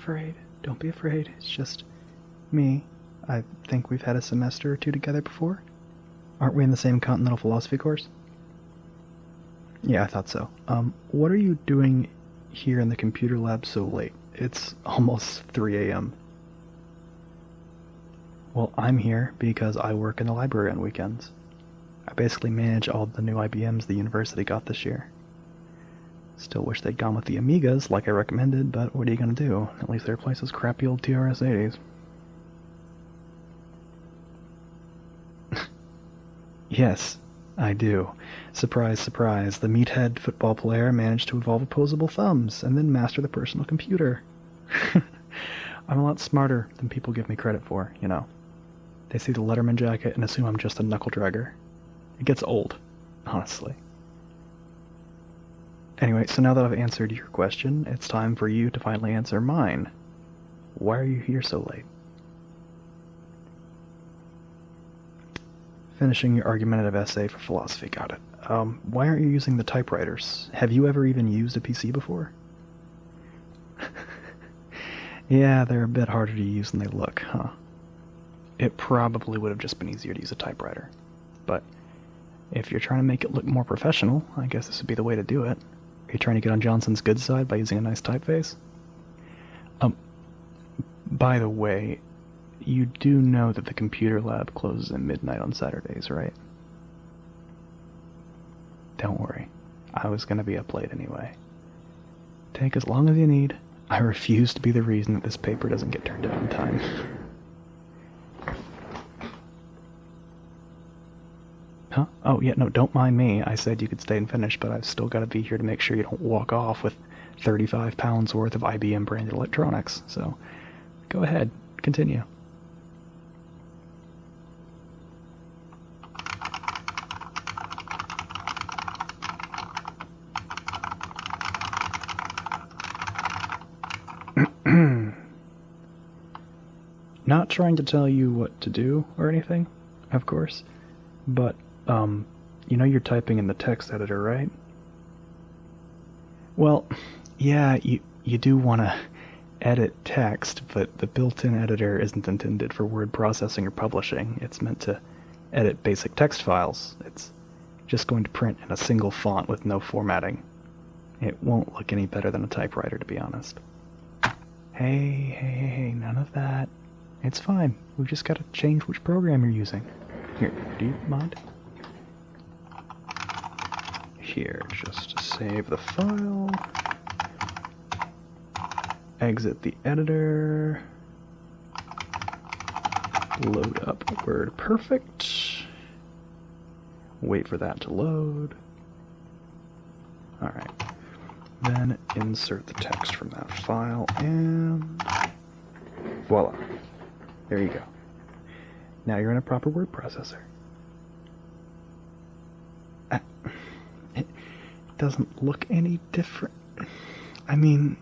afraid. Don't be afraid. It's just me. I think we've had a semester or two together before. Aren't we in the same continental philosophy course? Yeah, I thought so. What are you doing here in the computer lab so late? It's almost 3 a.m. Well, I'm here because I work in the library on weekends. I basically manage all the new IBMs the university got this year. Still wish they'd gone with the Amigas like I recommended, but what are you gonna do? At least they replace those crappy old TRS-80s. Yes, I do. Surprise, surprise, the meathead football player managed to evolve opposable thumbs and then master the personal computer. I'm a lot smarter than people give me credit for, you know. They see the Letterman jacket and assume I'm just a knuckle-dragger. It gets old, honestly. Anyway, so now that I've answered your question, it's time for you to finally answer mine. Why are you here so late? Finishing your argumentative essay for philosophy, got it. Why aren't you using the typewriters? Have you ever even used a PC before? Yeah, they're a bit harder to use than they look, huh? It probably would have just been easier to use a typewriter. But if you're trying to make it look more professional, I guess this would be the way to do it. Are you trying to get on Johnson's good side by using a nice typeface? By the way, you do know that the computer lab closes at midnight on Saturdays, right? Don't worry. I was going to be up late anyway. Take as long as you need. I refuse to be the reason that this paper doesn't get turned in on time. Huh? Oh, yeah, no, don't mind me. I said you could stay and finish, but I've still got to be here to make sure you don't walk off with 35 pounds worth of IBM branded electronics. So, go ahead. Continue. Not trying to tell you what to do or anything, of course, but, you know you're typing in the text editor, right? Well, yeah, you do want to edit text, but the built-in editor isn't intended for word processing or publishing. It's meant to edit basic text files. It's just going to print in a single font with no formatting. It won't look any better than a typewriter, to be honest. Hey, none of that. It's fine. We've just got to change which program you're using. Here, do you mind? Here, just save the file. Exit the editor. Load up WordPerfect. Wait for that to load. Alright. Then insert the text from that file and voila. There you go. Now you're in a proper word processor. It doesn't look any different. I mean,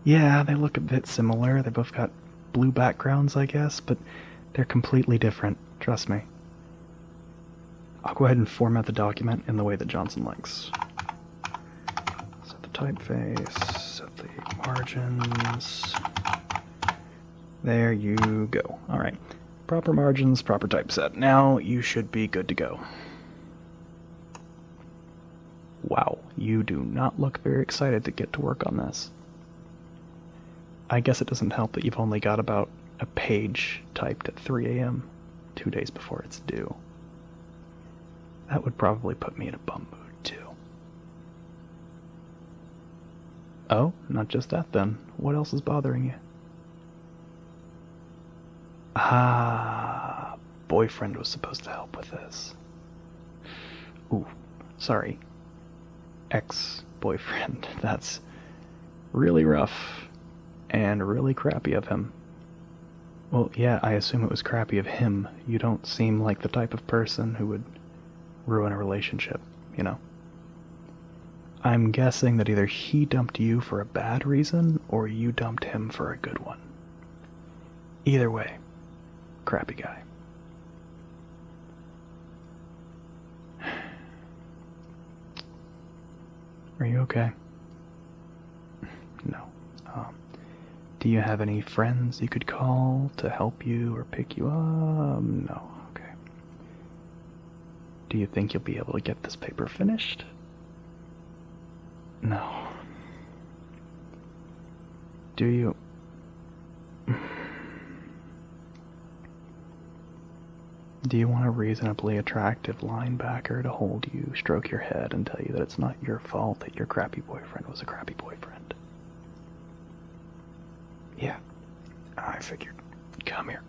yeah, they look a bit similar. They both got blue backgrounds, I guess, but they're completely different. Trust me. I'll go ahead and format the document in the way that Johnson likes. Set the typeface, set the margins. There you go. Alright. Proper margins, proper typeset. Now you should be good to go. Wow, you do not look very excited to get to work on this. I guess it doesn't help that you've only got about a page typed at 3 a.m., 2 days before it's due. That would probably put me in a bum mood, too. Oh, not just that then. What else is bothering you? Ah, boyfriend was supposed to help with this. Ooh, sorry. Ex-boyfriend. That's really rough and really crappy of him. Well, yeah, I assume it was crappy of him. You don't seem like the type of person who would ruin a relationship, you know? I'm guessing that either he dumped you for a bad reason or you dumped him for a good one. Either way, crappy guy. Are you okay? No. Do you have any friends you could call to help you or pick you up? No, okay. Do you think you'll be able to get this paper finished? No. Do you... Do you want a reasonably attractive linebacker to hold you, stroke your head, and tell you that it's not your fault that your crappy boyfriend was a crappy boyfriend? Yeah, I figured. Come here.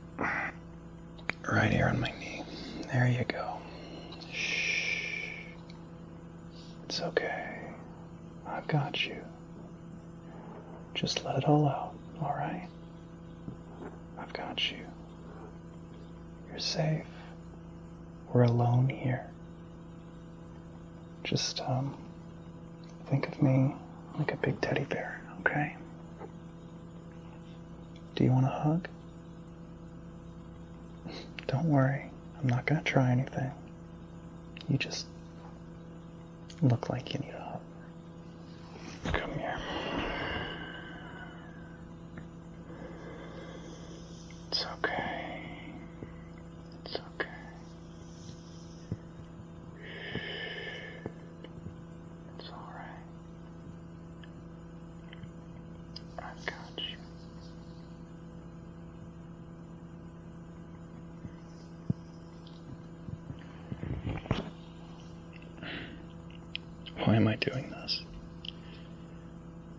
Right here on my knee. There you go. Shh. It's okay. I've got you. Just let it all out, alright? I've got you. You're safe. We're alone here. Just, think of me like a big teddy bear, okay? Do you want a hug? Don't worry, I'm not gonna try anything. You just look like you need a hug. Come here. It's okay. It's okay. It's alright. I've got you. Why am I doing this?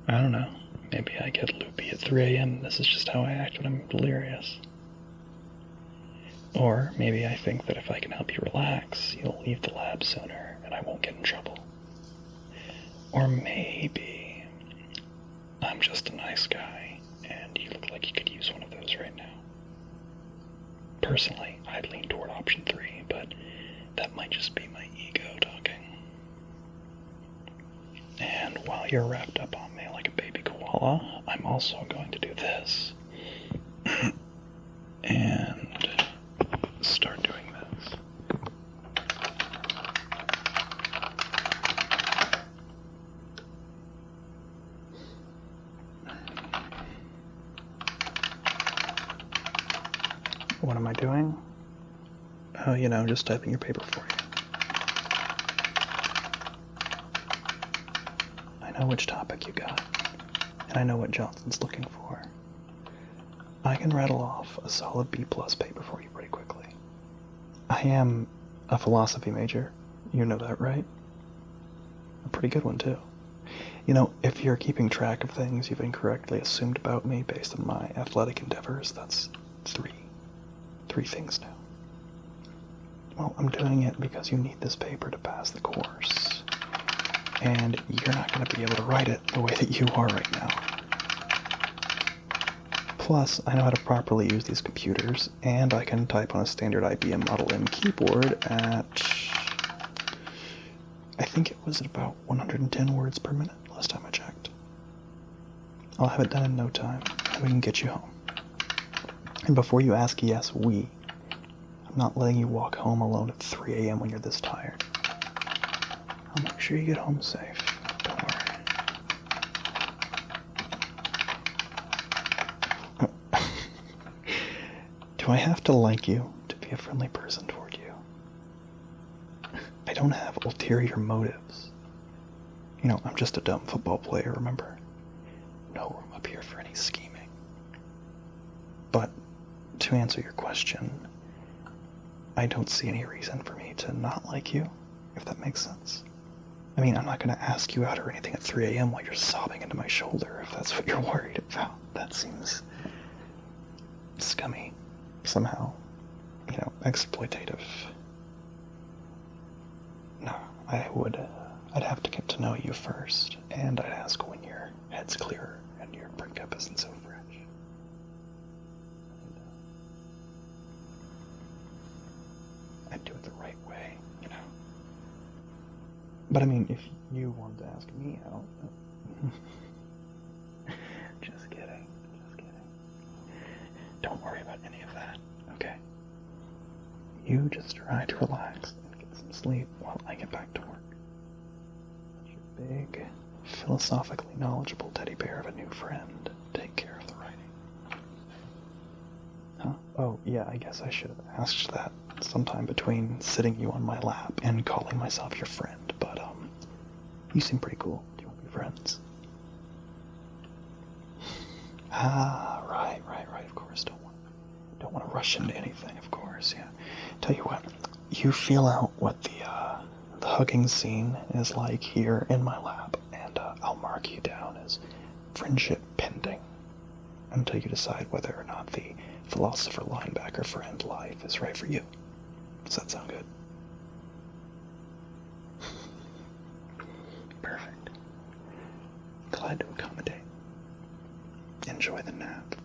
I don't know. Maybe I get loopy at 3 a.m. This is just how I act when I'm delirious. Or maybe I think that if I can help you relax, you'll leave the lab sooner and I won't get in trouble. Or maybe I'm just a nice guy and you look like you could use one of those right now. Personally, I'd lean toward option 3, but that might just be my ego talking. And while you're wrapped up on me like a baby koala, I'm also going to do this. And start doing this. What am I doing? Oh, just typing your paper for you. I know which topic you got, and I know what Johnson's looking for. I can rattle off a solid B+ paper for you pretty quickly. I am a philosophy major. You know that, right? A pretty good one, too. If you're keeping track of things you've incorrectly assumed about me based on my athletic endeavors, that's three things now. Well, I'm doing it because you need this paper to pass the course. And you're not going to be able to write it the way that you are right now. Plus, I know how to properly use these computers, and I can type on a standard IBM Model M keyboard at, I think it was at about 110 words per minute last time I checked. I'll have it done in no time, and we can get you home. And before you ask, yes, I'm not letting you walk home alone at 3 a.m. when you're this tired. I'll make sure you get home safe. Don't worry. Do I have to like you to be a friendly person toward you? I don't have ulterior motives. I'm just a dumb football player, remember? No room up here for any scheming. But to answer your question, I don't see any reason for me to not like you, if that makes sense. I'm not going to ask you out or anything at 3 a.m. while you're sobbing into my shoulder, if that's what you're worried about. That seems scummy, somehow, exploitative. No, I'd have to get to know you first, and I'd ask when your head's clearer and your breakup isn't so fresh. I'd do it the right way, But if you wanted to ask me out... Just kidding. Don't worry about any of that, okay? You just try to relax and get some sleep while I get back to work. Let your big, philosophically knowledgeable teddy bear of a new friend take care of the writing. Oh, yeah, I guess I should have asked that sometime between sitting you on my lap and calling myself your friend, but, you seem pretty cool. Do you want to be friends? Ah, right, of course. Don't want to rush into anything, of course, yeah. Tell you what, you feel out what the hugging scene is like here in my lap, and I'll mark you down as friendship pending until you decide whether or not the philosopher linebacker friend life is right for you. Does that sound good? Perfect. Glad to accommodate. Enjoy the nap.